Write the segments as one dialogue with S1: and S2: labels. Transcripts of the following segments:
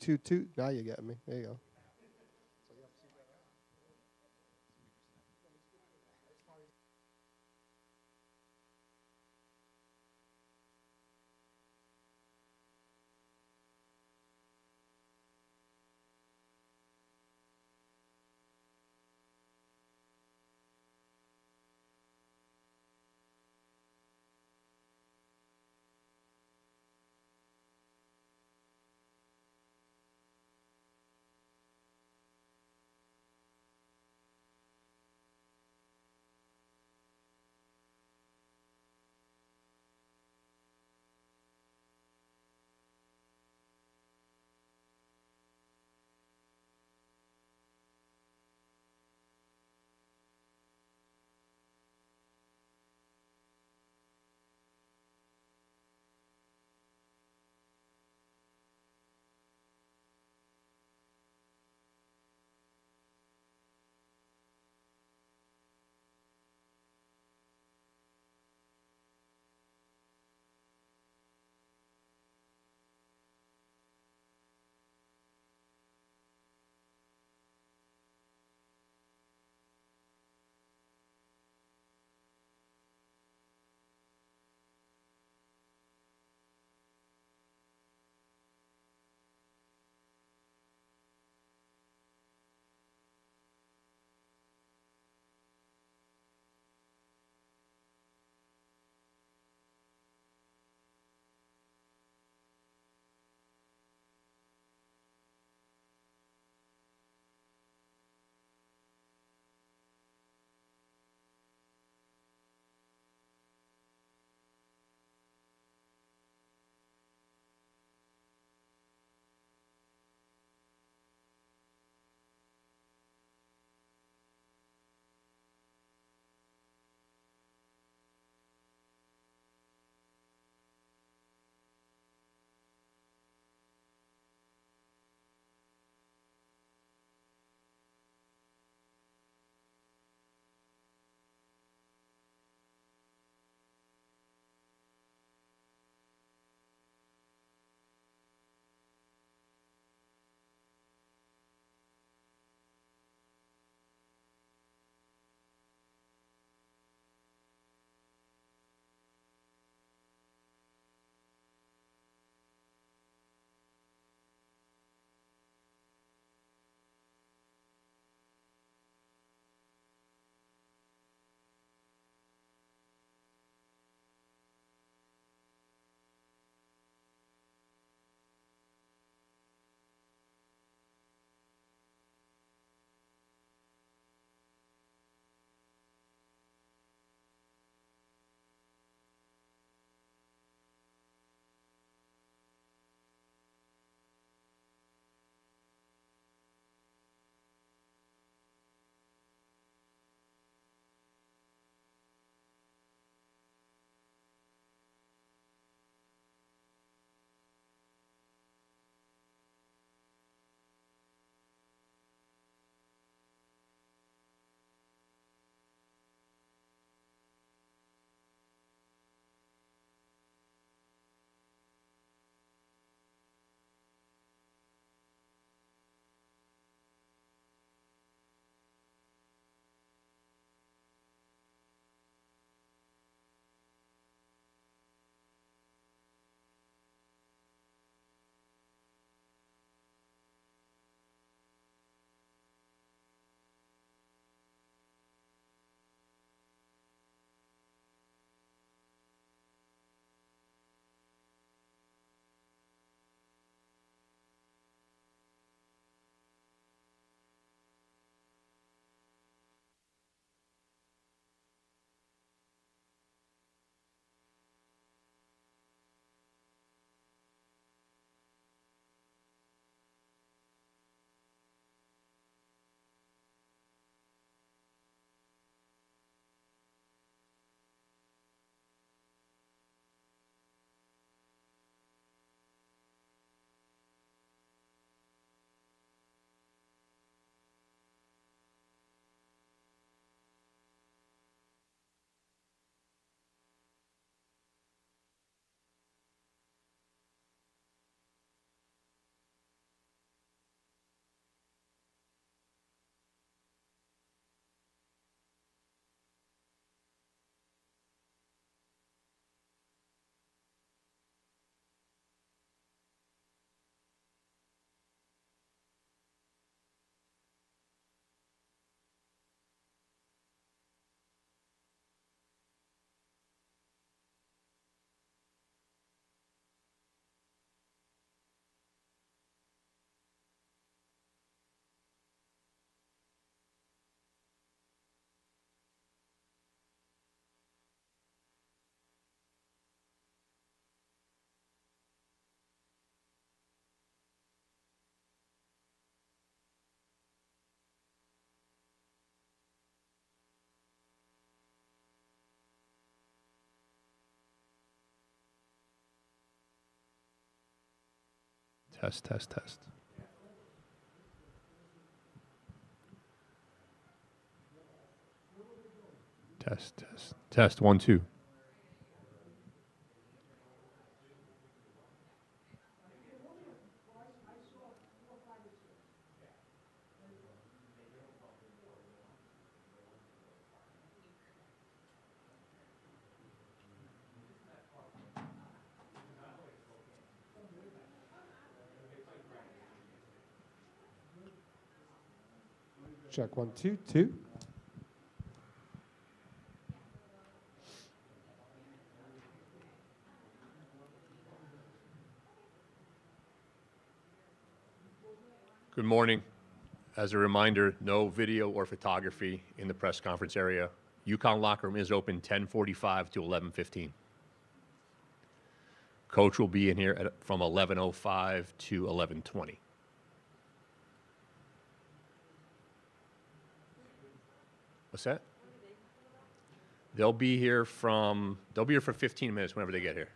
S1: toot, toot. Now you got me. There you go.
S2: Test, test, test. Test, test, test. 1, 2.
S1: Check 1, 2, 2.
S2: Good morning. As a reminder, no video or photography in the press conference area. UConn locker room is open 10:45 to 11:15. Coach will be in here from 11:05 to 11:20. What's that? They'll be here for 15 minutes whenever they get here.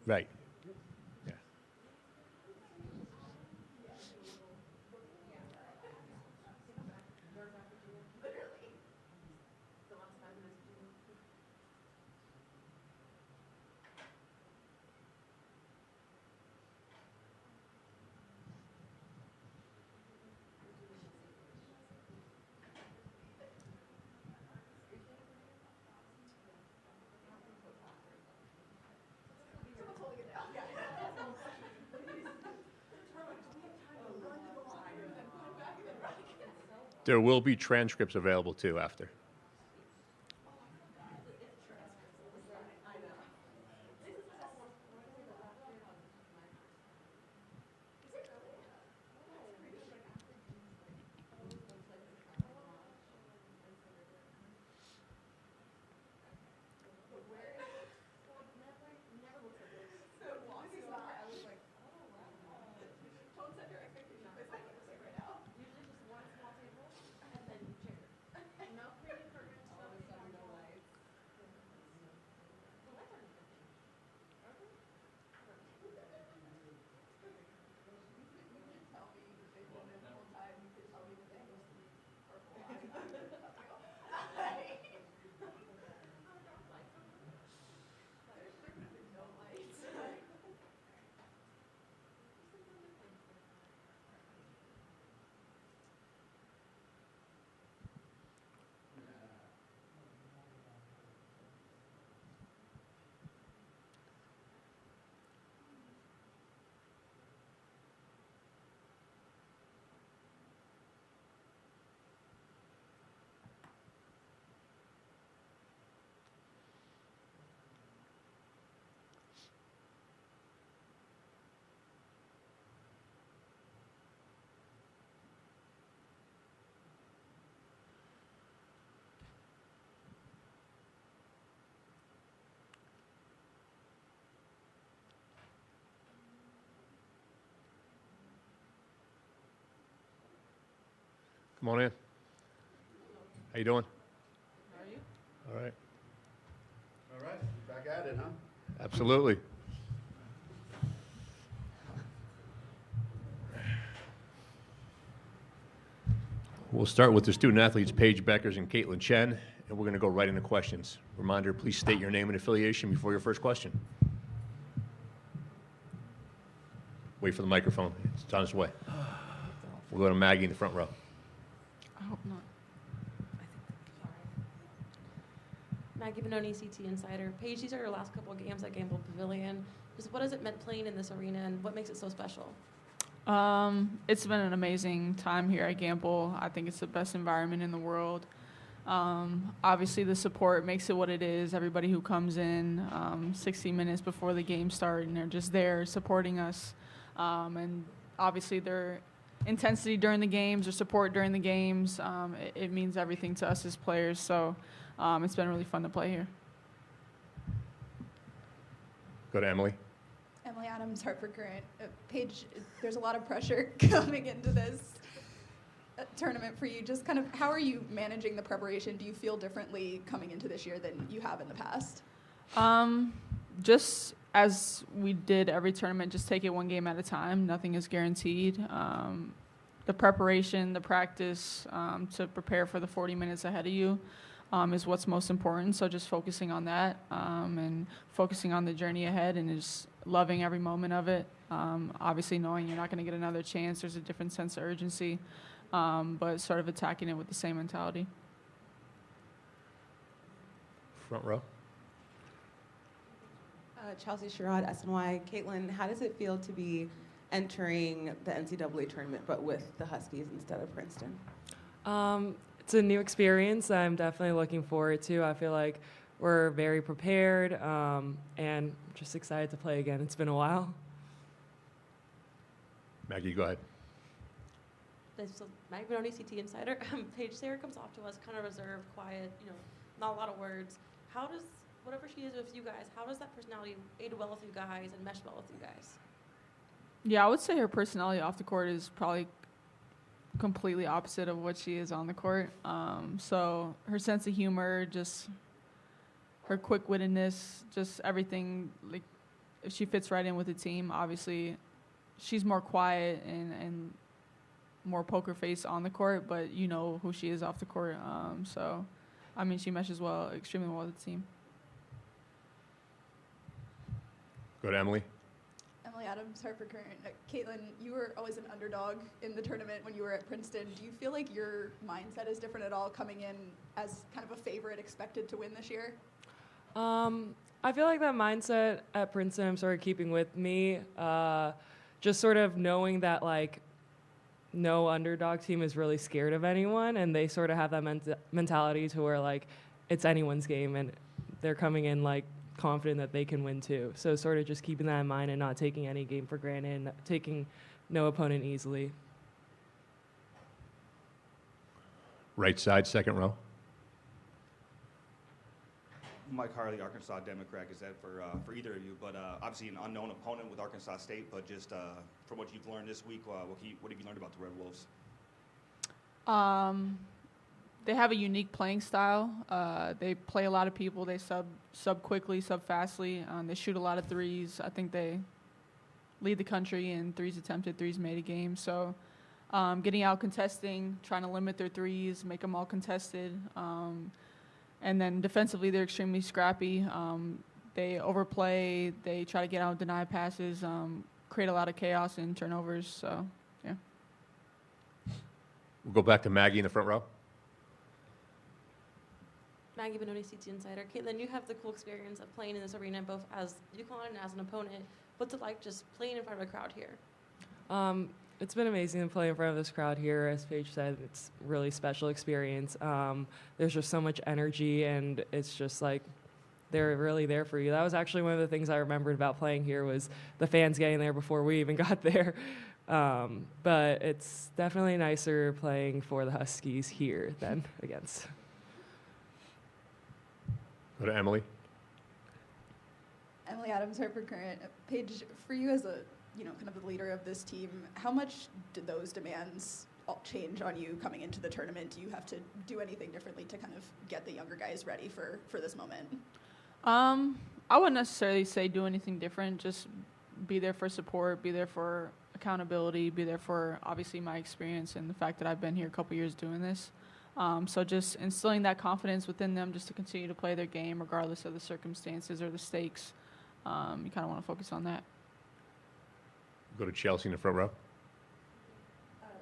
S2: Right. Yeah. There will be transcripts available too after. Come on in. How you doing?
S3: How are you?
S2: All right.
S4: All right, back at it, huh?
S2: Absolutely. We'll start with the student athletes, Paige Beckers and Caitlin Chen, and we're going to go right into questions. Reminder, please state your name and affiliation before your first question. Wait for the microphone. It's on its way. We'll go to Maggie in the front row.
S3: I hope not.
S5: Maggie Benoni, CT Insider. Paige, these are your last couple of games at Gamble Pavilion. Just what has it meant playing in this arena, and what makes it so special?
S3: It's been an amazing time here at Gamble. I think it's the best environment in the world. Obviously, the support makes it what it is. Everybody who comes in 60 minutes before the game starts, and they're just there supporting us. And obviously, their intensity during the games, their support during the games, it means everything to us as players. So it's been really fun to play here.
S2: Go to Emily.
S6: Adams, Hartford Current. Paige, there's a lot of pressure coming into this tournament for you. Just kind of, how are you managing the preparation? Do you feel differently coming into this year than you have in the past?
S3: Just as we did every tournament, just take it one game at a time. Nothing is guaranteed. The preparation, the practice to prepare for the 40 minutes ahead of you is what's most important. So just focusing on that and focusing on the journey ahead and just loving every moment of it. Obviously knowing you're not going to get another chance. There's a different sense of urgency, but sort of attacking it with the same mentality.
S2: Front row.
S7: Chelsea Sherrod, SNY. Caitlin, how does it feel to be entering the NCAA tournament, but with the Huskies instead of Princeton?
S8: It's a new experience I'm definitely looking forward to. I feel like we're very prepared and just excited to play again. It's been a while.
S2: Maggie, go ahead.
S5: So Maggie Benoni, CT Insider. Paige, Sarah comes off to us kind of reserved, quiet, not a lot of words. How does, whatever she is with you guys, how does that personality aid well with you guys and mesh well with you guys?
S3: Yeah, I would say her personality off the court is probably completely opposite of what she is on the court. So her sense of humor, just her quick-wittedness, just everything, like if she fits right in with the team. Obviously, she's more quiet and more poker face on the court, but you know who she is off the court. So, I mean, she meshes well, extremely well with the team.
S2: Go to Emily.
S6: Emily Adams, Hartford Current. Caitlin, you were always an underdog in the tournament when you were at Princeton. Do you feel like your mindset is different at all coming in as kind of a favorite expected to win this year?
S8: I feel like that mindset at Princeton I'm sort of keeping with me. Just sort of knowing that, like, no underdog team is really scared of anyone, and they sort of have that mentality to where, like, it's anyone's game, and they're coming in, like, confident that they can win too. So sort of just keeping that in mind and not taking any game for granted, and taking no opponent easily.
S2: Right side, second row.
S9: Mike Harley, Arkansas Democrat. Is that for either of you? But obviously an unknown opponent with Arkansas State. But just from what you've learned this week, what have you learned about the Red Wolves?
S3: They have a unique playing style. They play a lot of people. They sub quickly, sub fastly. They shoot a lot of threes. I think they lead the country in threes attempted, threes made a game. So getting out contesting, trying to limit their threes, make them all contested. And then defensively, they're extremely scrappy. They overplay. They try to get out and deny passes, create a lot of chaos and turnovers. So, yeah.
S2: We'll go back to Maggie in the front row.
S5: Maggie Benoni, CT Insider. Caitlin, you have the cool experience of playing in this arena both as UConn and as an opponent. What's it like just playing in front of a crowd here?
S8: It's been amazing to play in front of this crowd here. As Paige said, it's a really special experience. There's just so much energy, and it's just like they're really there for you. That was actually one of the things I remembered about playing here was the fans getting there before we even got there. But it's definitely nicer playing for the Huskies here than against.
S2: Go to Emily.
S6: Emily Adams, Hartford Current. Paige, for you as a kind of the leader of this team, how much did those demands all change on you coming into the tournament? Do you have to do anything differently to kind of get the younger guys ready for this moment?
S3: I wouldn't necessarily say do anything different. Just be there for support, be there for accountability, be there for obviously my experience and the fact that I've been here a couple years doing this. So just instilling that confidence within them just to continue to play their game regardless of the circumstances or the stakes. You kind of want to focus on that.
S2: Go to Chelsea in the front row.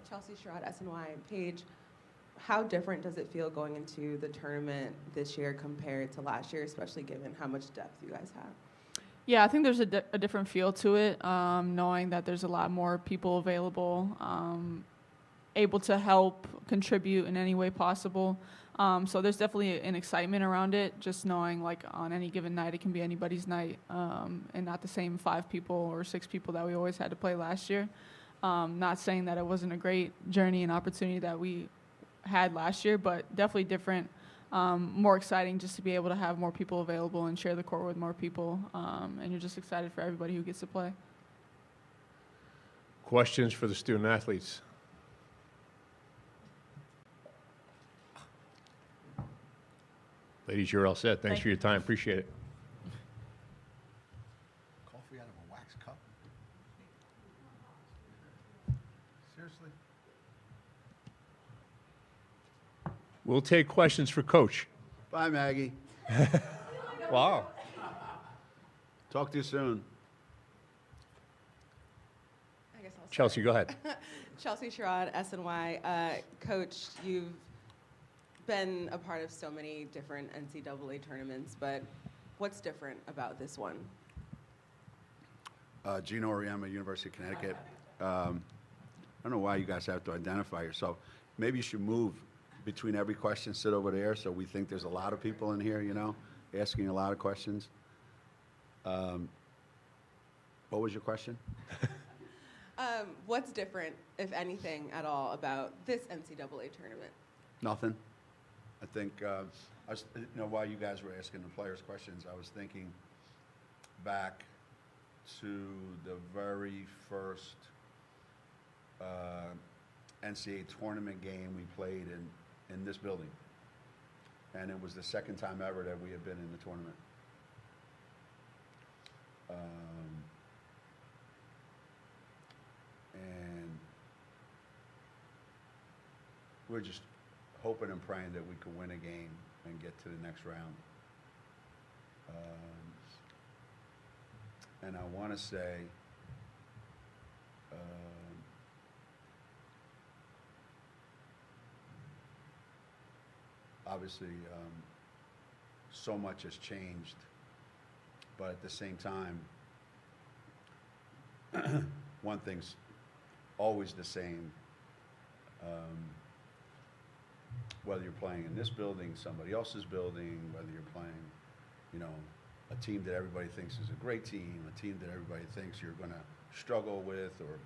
S7: Chelsea Sherrod, SNY. Paige, how different does it feel going into the tournament this year compared to last year, especially given how much depth you guys have?
S3: Yeah, I think there's a different feel to it, knowing that there's a lot more people available, able to help, contribute in any way possible. So there's definitely an excitement around it, just knowing like on any given night it can be anybody's night, and not the same 5 people or 6 people that we always had to play last year. Not saying that it wasn't a great journey and opportunity that we had last year, but definitely different, more exciting just to be able to have more people available and share the court with more people, and you're just excited for everybody who gets to play.
S2: Questions for the student athletes? Ladies, you're all set. Thanks
S3: Thank
S2: for your time. Appreciate it.
S4: Coffee out of a wax cup? Seriously?
S2: We'll take questions for Coach.
S4: Bye, Maggie.
S2: Wow.
S4: Talk to you soon.
S7: I guess I'll start.
S2: Chelsea, go ahead.
S7: Chelsea Sherrod, SNY. Coach, you've been a part of so many different NCAA tournaments, but what's different about this one?
S4: Gino Auriemma, University of Connecticut. I don't know why you guys have to identify yourself. Maybe you should move between every question, sit over there, so we think there's a lot of people in here, you know, asking a lot of questions. What was your question?
S7: What's different, if anything at all, about this NCAA tournament?
S4: Nothing. I think, I was, you know, while you guys were asking the players questions, I was thinking back to the very first NCAA tournament game we played in this building. And it was the second time ever that we had been in the tournament. And we're just hoping and praying that we could win a game and get to the next round. And I want to say, obviously, so much has changed, but at the same time, one thing's always the same. Whether you're playing in this building, somebody else's building, whether you're playing, you know, a team that everybody thinks is a great team, a team that everybody thinks you're going to struggle with or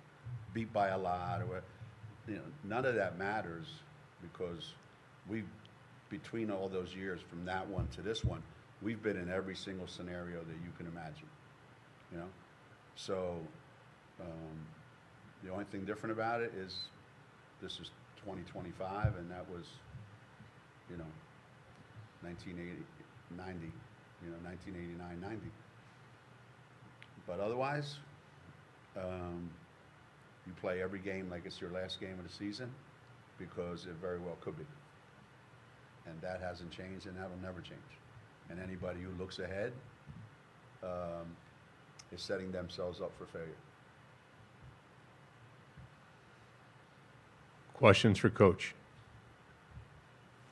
S4: beat by a lot, or, you know, none of that matters, because we've, between all those years from that one to this one, we've been in every single scenario that you can imagine, you know? So the only thing different about it is this is 2025, and that was, you know, 1980, 90, you know, 1989, 90. But otherwise, you play every game like it's your last game of the season, because it very well could be. And that hasn't changed, and that'll never change. And anybody who looks ahead is setting themselves up for failure.
S2: Questions for Coach?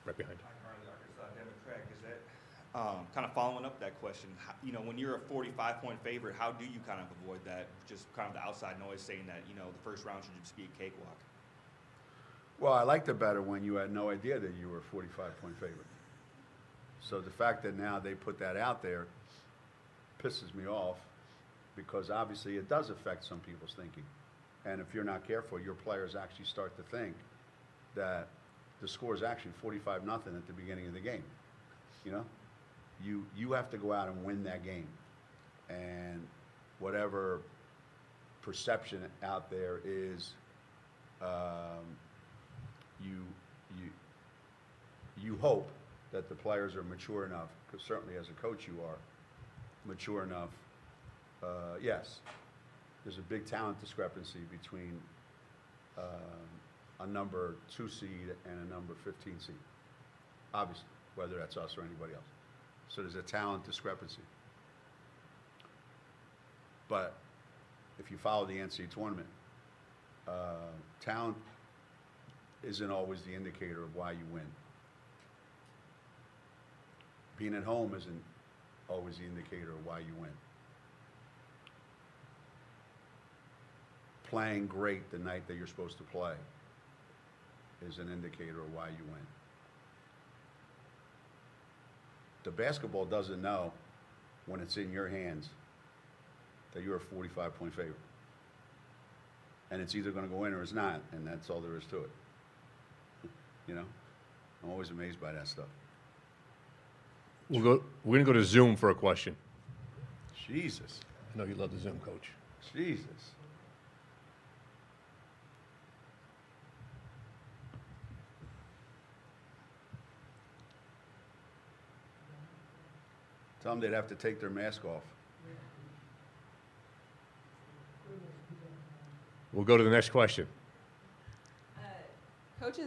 S2: Right behind.
S9: Democrat, is that kind of following up that question? You know, when you're a 45-point favorite, how do you kind of avoid that? Just kind of the outside noise saying that, you know, the first round should just be a cakewalk.
S4: Well, I liked it better when you had no idea that you were a 45-point favorite. So the fact that now they put that out there pisses me off, because obviously it does affect some people's thinking. And if you're not careful, your players actually start to think that the score is actually 45-0 at the beginning of the game. You know, you have to go out and win that game, and whatever perception out there is, you hope that the players are mature enough, because certainly as a coach you are mature enough. Yes, there's a big talent discrepancy between a number 2 seed and a number 15 seed, obviously, whether that's us or anybody else. So there's a talent discrepancy. But if you follow the NCAA tournament, talent isn't always the indicator of why you win. Being at home isn't always the indicator of why you win. Playing great the night that you're supposed to play is an indicator of why you win. The basketball doesn't know when it's in your hands that you're a 45-point favorite. And it's either going to go in or it's not, and that's all there is to it. You know? I'm always amazed by that stuff.
S2: We're going to go to Zoom for a question.
S4: Jesus.
S2: I know you love the Zoom, Coach.
S4: Jesus. Tell them they'd have to take their mask off.
S2: We'll go to the next question.
S7: Coach,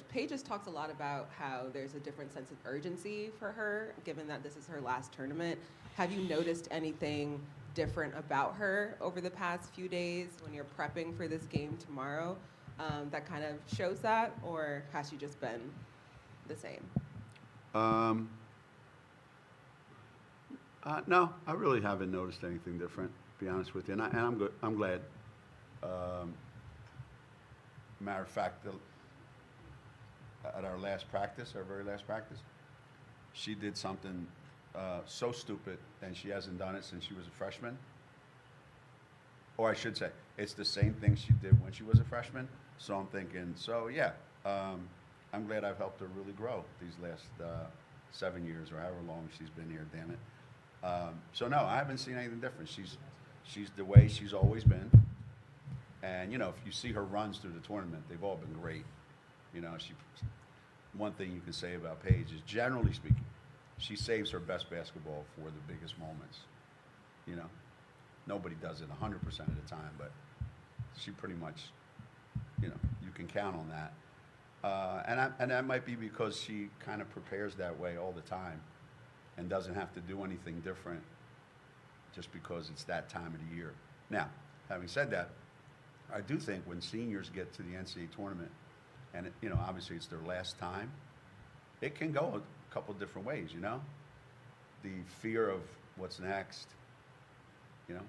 S7: Paige has talked a lot about how there's a different sense of urgency for her, given that this is her last tournament. Have you noticed anything different about her over the past few days when you're prepping for this game tomorrow that kind of shows that, or has she just been the same?
S4: No, I really haven't noticed anything different, to be honest with you, and I'm good. I'm glad. Matter of fact, at our last practice, our very last practice, she did something so stupid, and she hasn't done it since she was a freshman. Or I should say, it's the same thing she did when she was a freshman. So I'm thinking, I'm glad I've helped her really grow these last 7 years or however long she's been here, damn it. So no, I haven't seen anything different. She's the way she's always been. And, you know, if you see her runs through the tournament, they've all been great. You know, one thing you can say about Paige is, generally speaking, she saves her best basketball for the biggest moments. You know, nobody does it 100% of the time, but she pretty much, you know, you can count on that. And that might be because she kind of prepares that way all the time and doesn't have to do anything different just because it's that time of the year. Now, having said that, I do think when seniors get to the NCAA tournament, and you know, obviously it's their last time, it can go a couple different ways, you know? The fear of what's next, you know?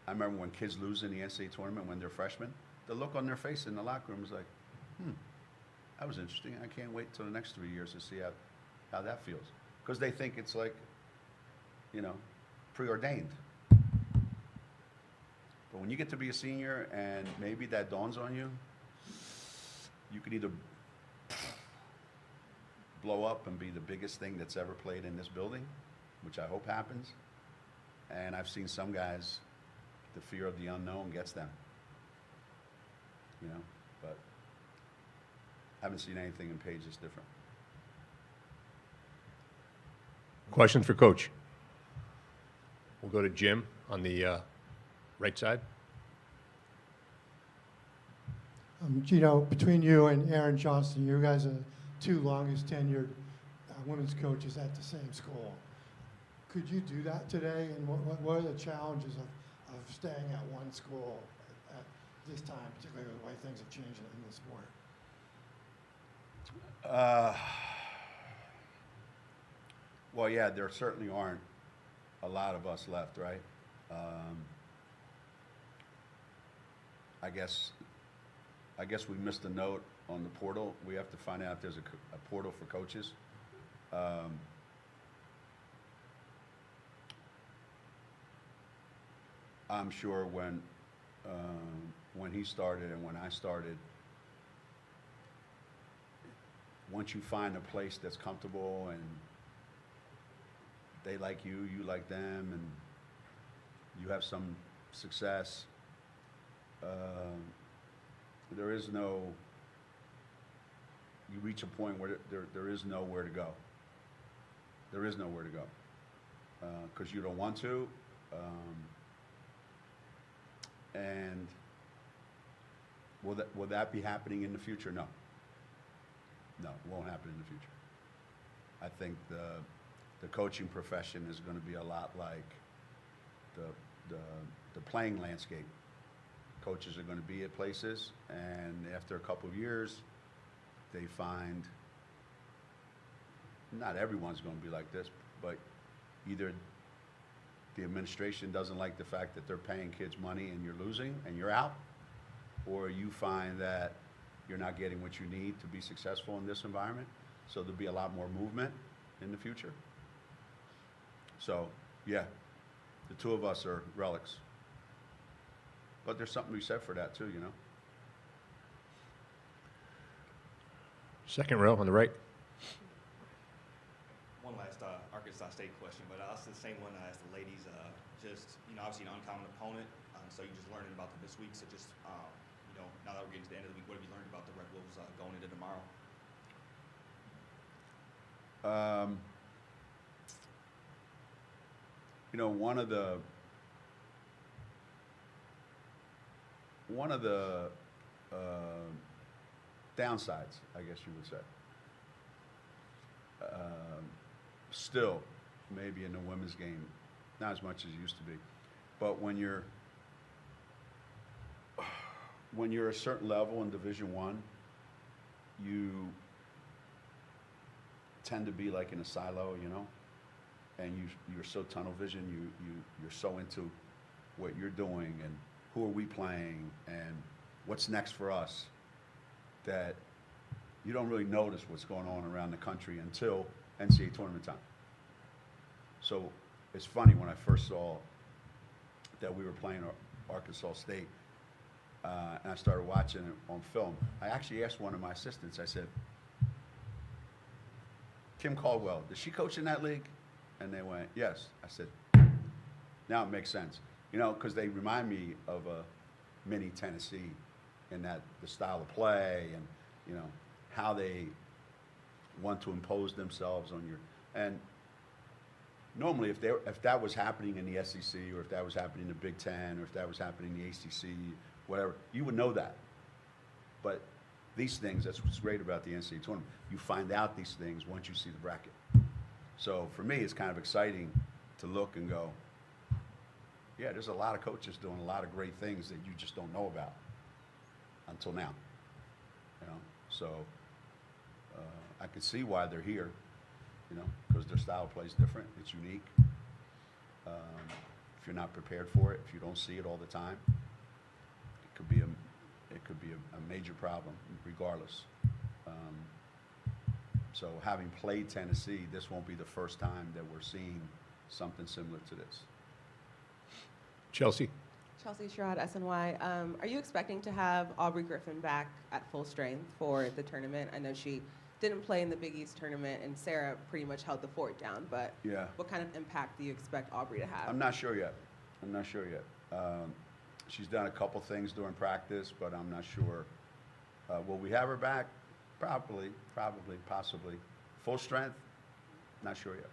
S4: I remember when kids lose in the NCAA tournament when they're freshmen, the look on their face in the locker room is like, that was interesting. I can't wait till the next 3 years to see how that feels. Because they think it's like, you know, preordained. But when you get to be a senior and maybe that dawns on you, you could either blow up and be the biggest thing that's ever played in this building, which I hope happens. And I've seen some guys, the fear of the unknown gets them. You know, but I haven't seen anything in Paige that's different.
S2: Questions for Coach? We'll go to Jim on the right side.
S10: Gino, between you and Aaron Johnston, you guys are two longest tenured women's coaches at the same school. Could you do that today? And what are the challenges of staying at one school at this time, particularly with the way things have changed in the sport?
S4: Well, yeah, there certainly aren't a lot of us left, right? I guess we missed a note on the portal. We have to find out if there's a portal for coaches. I'm sure when he started and when I started, once you find a place that's comfortable and they like you, you like them, and you have some success, there is no, you reach a point where there is nowhere to go. There is nowhere to go. Because you don't want to. And will that be happening in the future? No. No, it won't happen in the future. I think the coaching profession is going to be a lot like the playing landscape. Coaches are going to be at places, and after a couple of years, they find not everyone's going to be like this, but either the administration doesn't like the fact that they're paying kids money and you're losing and you're out, or you find that you're not getting what you need to be successful in this environment. So there'll be a lot more movement in the future. So, yeah, the two of us are relics. But there's something to be said for that too, you know.
S2: Second row on the right.
S9: One last Arkansas State question, but I'll ask the same one I asked the ladies. Just, you know, obviously an uncommon opponent, so you just learning about them this week. So just, you know, now that we're getting to the end of the week, what have you learned about the Red Wolves going into tomorrow?
S4: You know, one of the downsides, I guess you would say, still maybe in the women's game, not as much as it used to be, but when you're a certain level in Division I, you tend to be like in a silo, you know, and you're so tunnel vision, you're so into what you're doing and who are we playing and what's next for us, that you don't really notice what's going on around the country until NCAA tournament time. So it's funny, when I first saw that we were playing Arkansas State, and I started watching it on film, I actually asked one of my assistants, I said, Kim Caldwell, does she coach in that league? And they went, yes. I said, now it makes sense. You know, because they remind me of a mini Tennessee in that the style of play and, you know, how they want to impose themselves on your, and normally if that was happening in the SEC, or if that was happening in the Big Ten, or if that was happening in the ACC, whatever, you would know that. But these things, that's what's great about the NCAA tournament. You find out these things once you see the bracket. So for me, it's kind of exciting to look and go, yeah, there's a lot of coaches doing a lot of great things that you just don't know about until now. You know, so I can see why they're here. You know, because their style of play is different. It's unique. If you're not prepared for it, if you don't see it all the time, it could be a major problem, regardless. So having played Tennessee, this won't be the first time that we're seeing something similar to this.
S2: Chelsea?
S7: Chelsea Sherrod, SNY. Are you expecting to have Aubrey Griffin back at full strength for the tournament? I know she didn't play in the Big East tournament, and Sarah pretty much held the fort down, but
S4: yeah,
S7: what kind of impact do you expect Aubrey to have?
S4: I'm not sure yet. She's done a couple things during practice, but I'm not sure. Will we have her back? Probably, possibly. Full strength? Not sure yet.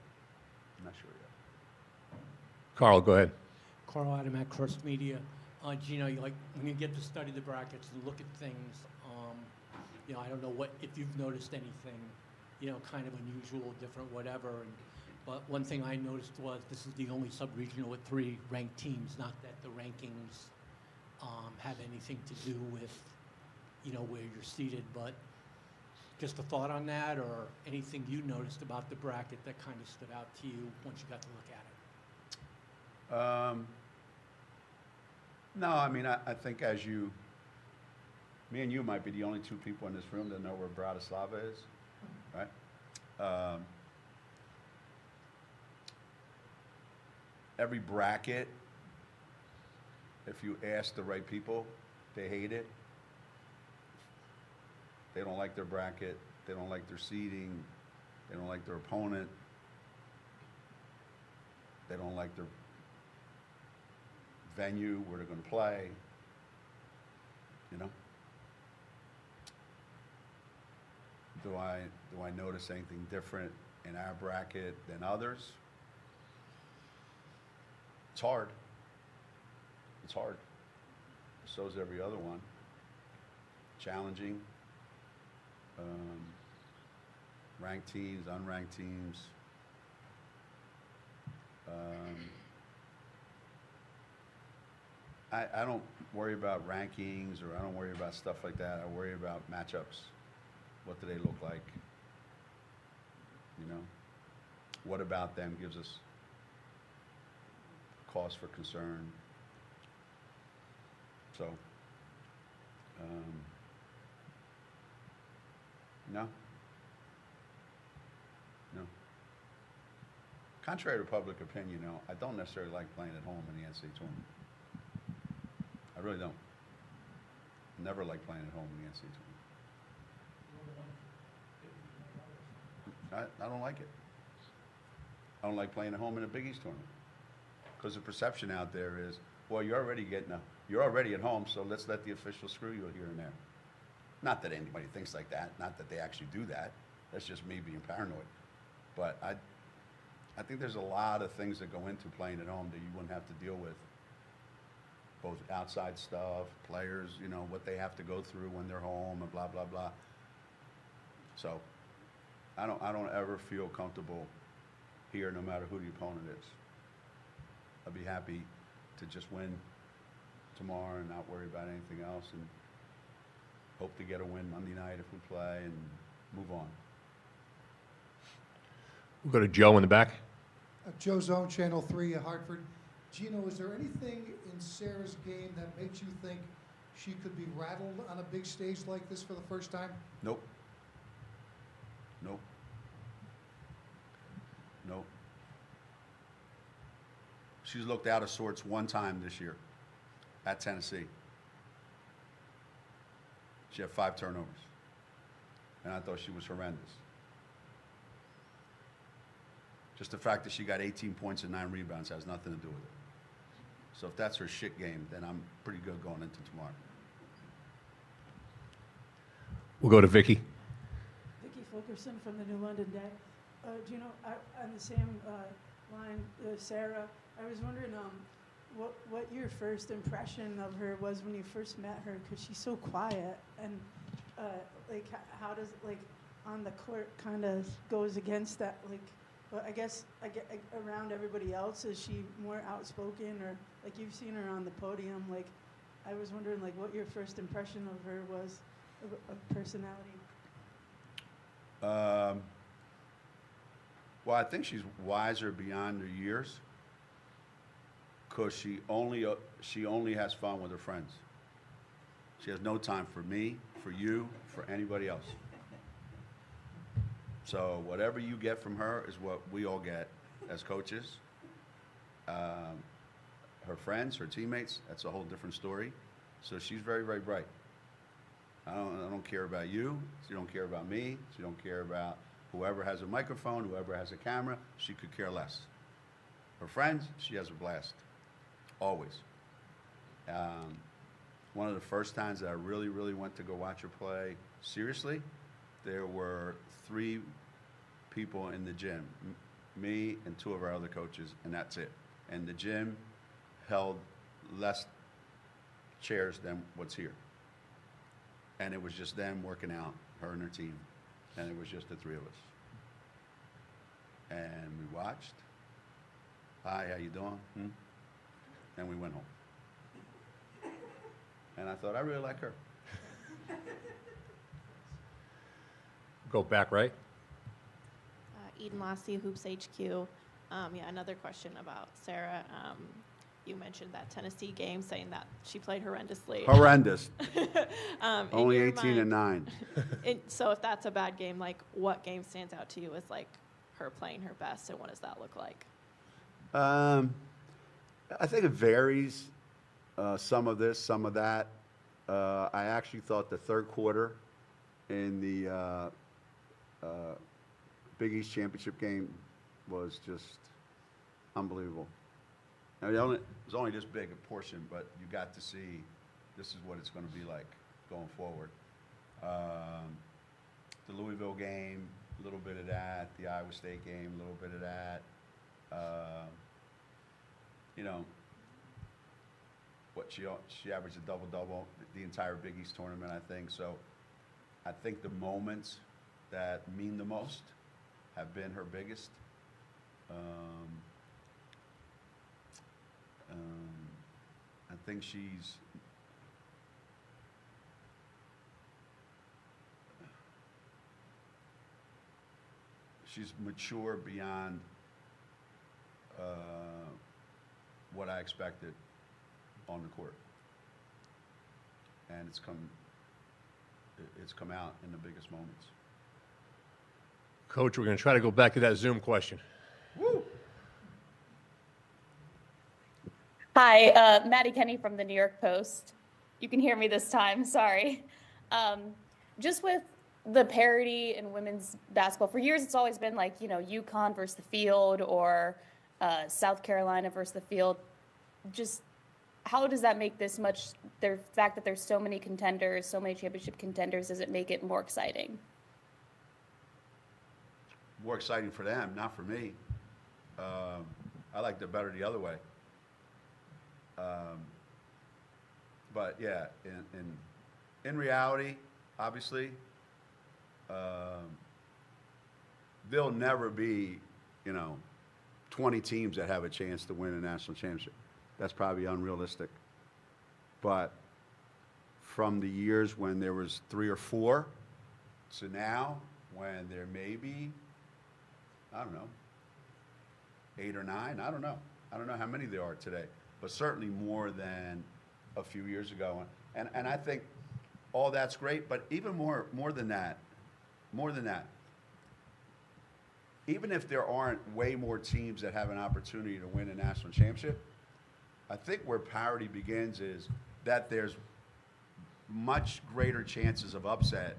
S2: Carl, go ahead.
S11: Carl Adam at Cross Media. Gino, you like when you get to study the brackets and look at things, you know, I don't know if you've noticed anything, you know, kind of unusual, different, whatever. But one thing I noticed was this is the only sub-regional with 3 ranked teams. Not that the rankings have anything to do with, you know, where you're seated, but just a thought on that, or anything you noticed about the bracket that kind of stood out to you once you got to look at it?
S4: No, I mean, I think me and you might be the only 2 people in this room that know where Bratislava is, right? Every bracket, if you ask the right people, they hate it. They don't like their bracket. They don't like their seeding. They don't like their opponent. They don't like their venue where they're going to play. You know? Do I notice anything different in our bracket than others? It's hard. So is every other one. Challenging. Ranked teams, unranked teams. I don't worry about rankings, or I don't worry about stuff like that. I worry about matchups. What do they look like? You know, what about them gives us cause for concern? So, no. Contrary to public opinion, you know, I don't necessarily like playing at home in the NCAA tournament. I really don't. Never like playing at home in the NCAA tournament. I don't like it. I don't like playing at home in a Big East tournament, because the perception out there is, well, you're already at home, so let's let the officials screw you here and there. Not that anybody thinks like that. Not that they actually do that. That's just me being paranoid. But I think there's a lot of things that go into playing at home that you wouldn't have to deal with. Both outside stuff, players, you know, what they have to go through when they're home and blah, blah, blah. So I don't ever feel comfortable here no matter who the opponent is. I'd be happy to just win tomorrow and not worry about anything else and hope to get a win Monday night if we play and move on.
S2: We'll go to Joe in the back.
S12: Joe Zone, Channel 3, Hartford. Gino, is there anything in Sarah's game that makes you think she could be rattled on a big stage like this for the first time?
S4: Nope. Nope. Nope. She's looked out of sorts one time this year at Tennessee. She had 5 turnovers. And I thought she was horrendous. Just the fact that she got 18 points and 9 rebounds has nothing to do with it. So if that's her shit game, then I'm pretty good going into tomorrow.
S2: We'll go to Vicky.
S13: Vicky Fulkerson from the New London Day. Gino, on the same line, Sarah, I was wondering what your first impression of her was when you first met her, because she's so quiet, and like how does, like, on the court kind of goes against that, like, but I guess around everybody else, is she more outspoken, or like you've seen her on the podium? Like, I was wondering like what your first impression of her was of personality.
S4: Well, I think she's wiser beyond her years, because she only has fun with her friends. She has no time for me, for you, for anybody else. So whatever you get from her is what we all get as coaches. Her friends, her teammates, that's a whole different story. So she's very, very bright. I don't care about you. She don't care about me. She don't care about whoever has a microphone, whoever has a camera. She could care less. Her friends, she has a blast, always. One of the first times that I really, really went to go watch her play seriously, there were 3 people in the gym, me and 2 of our other coaches, and that's it. And the gym held less chairs than what's here. And it was just them working out, her and her team. And it was just the 3 of us. And we watched. Hi, how you doing? And we went home. And I thought, I really like her.
S2: Go back right.
S14: Eden Lassie, Hoops HQ. Yeah, another question about Sarah. You mentioned that Tennessee game, saying that she played horrendously.
S4: Horrendous. Only 18 and 9.
S14: So if that's a bad game, like, what game stands out to you as like her playing her best, and what does that look like?
S4: I think it varies. Some of this, some of that. I actually thought the third quarter in the Big East Championship game was just unbelievable. Now, it was only this big a portion, but you got to see this is what it's going to be like going forward. The Louisville game, a little bit of that. The Iowa State game, a little bit of that. You know, what she averaged a double-double the entire Big East tournament, I think. So I think the moments that mean the most have been her biggest. I think she's mature beyond what I expected on the court, and it's come out in the biggest moments.
S2: Coach, we're going to try to go back to that Zoom question.
S4: Woo!
S15: Hi, Maddie Kenny from the New York Post. You can hear me this time, sorry. Just with the parity in women's basketball, for years it's always been like, you know, UConn versus the field, or South Carolina versus the field. Just how does that make this much, the fact that there's so many contenders, so many championship contenders, does it make it more exciting?
S4: More exciting for them, not for me. I liked it better the other way. But yeah, in reality, obviously, there'll never be, 20 teams that have a chance to win a national championship. That's probably unrealistic. But from the years when there was 3 or 4 to now, when there may be, I don't know, 8 or 9, I don't know. I don't know how many there are today, but certainly more than a few years ago. And I think all that's great, but even more than that, even if there aren't way more teams that have an opportunity to win a national championship, I think where parity begins is that there's much greater chances of upset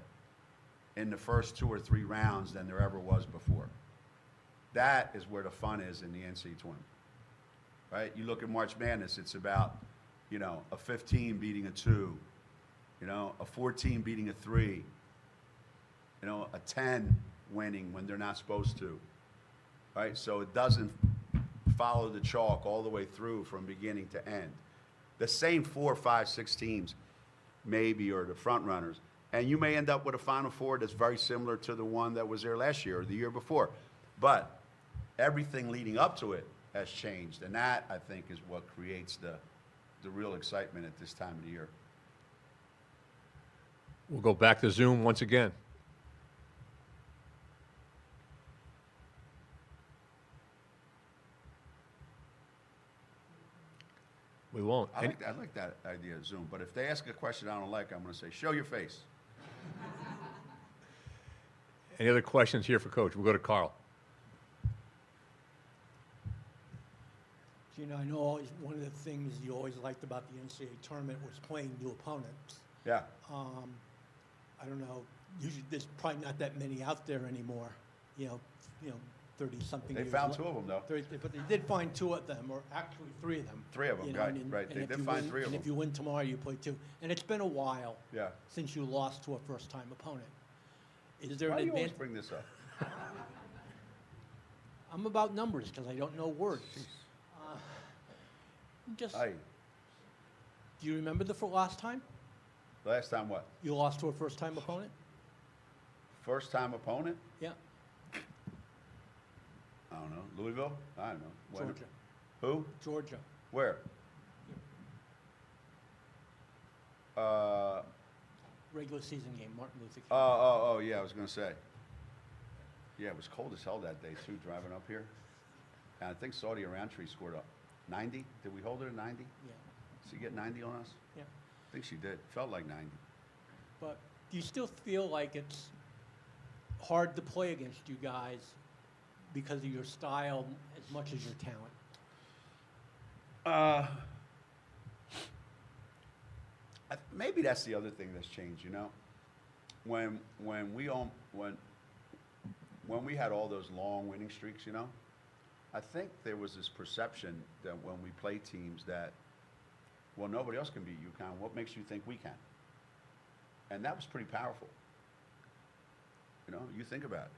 S4: in the first 2 or 3 rounds than there ever was before. That is where the fun is in the NCAA tournament, right? You look at March Madness, it's about, a 15 beating a 2, a 14 beating a 3, a 10 winning when they're not supposed to, right? So it doesn't follow the chalk all the way through from beginning to end. The same 4, 5, 6 teams maybe are the front runners, and you may end up with a Final Four that's very similar to the one that was there last year or the year before. But everything leading up to it has changed, and that, I think, is what creates the real excitement at this time of the year.
S2: We'll go back to Zoom once again. We won't.
S4: I like that idea of Zoom, but if they ask a question I don't like, I'm going to say, show your face.
S2: Any other questions here for Coach? We'll go to Carl.
S11: I know one of the things you always liked about the NCAA tournament was playing new opponents.
S4: Yeah.
S11: I don't know. Usually, there's probably not that many out there anymore. 30-something.
S4: They found 2 of them, though.
S11: 30, but they did find 2 of them, or actually 3 of them.
S4: 3 of them, right. They did find 3 of them.
S11: And if you win tomorrow, you play 2. And it's been a while.
S4: Yeah.
S11: Since you lost to a first-time opponent. Is there
S4: Why
S11: an
S4: do you always
S11: advantage?
S4: bring this up?
S11: I'm about numbers because I don't know words.
S4: Aye.
S11: Do you remember the last time?
S4: Last time what?
S11: You lost to a first-time opponent?
S4: First-time opponent?
S11: Yeah.
S4: I don't know. Louisville? I don't know. When?
S11: Georgia.
S4: Who?
S11: Georgia.
S4: Where?
S11: Regular season game, Martin Luther King.
S4: Oh, yeah, I was going to say. Yeah, it was cold as hell that day, too, driving up here. And I think Saudi Roundtree scored up 90. Did we hold her at 90?
S11: Yeah.
S4: Did she get 90 on us?
S11: Yeah.
S4: I think she did. Felt like 90.
S11: But do you still feel like it's hard to play against you guys because of your style as much as your talent?
S4: Maybe that's the other thing that's changed, When we had all those long winning streaks, I think there was this perception that when we play teams that, well, nobody else can beat UConn. What makes you think we can? And that was pretty powerful. You think about it.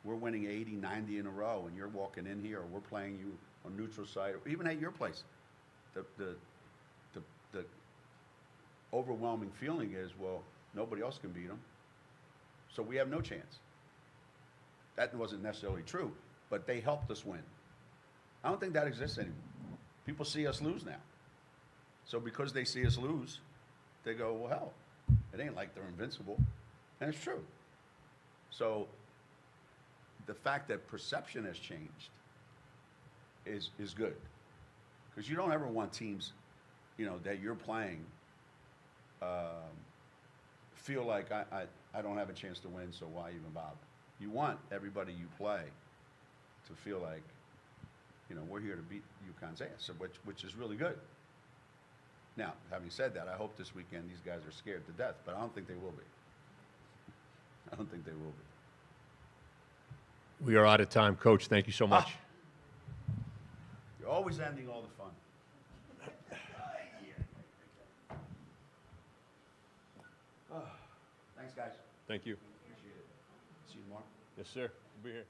S4: We're winning 80, 90 in a row, and you're walking in here, or we're playing you on neutral site, or even at your place. The overwhelming feeling is, well, nobody else can beat them, so we have no chance. That wasn't necessarily true, but they helped us win. I don't think that exists anymore. People see us lose now. So because they see us lose, they go, well, hell, it ain't like they're invincible. And it's true. So the fact that perception has changed is good. Because you don't ever want teams, that you're playing feel like I don't have a chance to win, so why even bother? You want everybody you play to feel like, we're here to beat UConn's ass, which is really good. Now, having said that, I hope this weekend these guys are scared to death, but I don't think they will be. I don't think they will be.
S2: We are out of time. Coach, thank you so much.
S4: You're always ending all the fun. Thanks, guys.
S2: Thank you.
S4: Appreciate it. See you tomorrow.
S2: Yes, sir. We'll be here.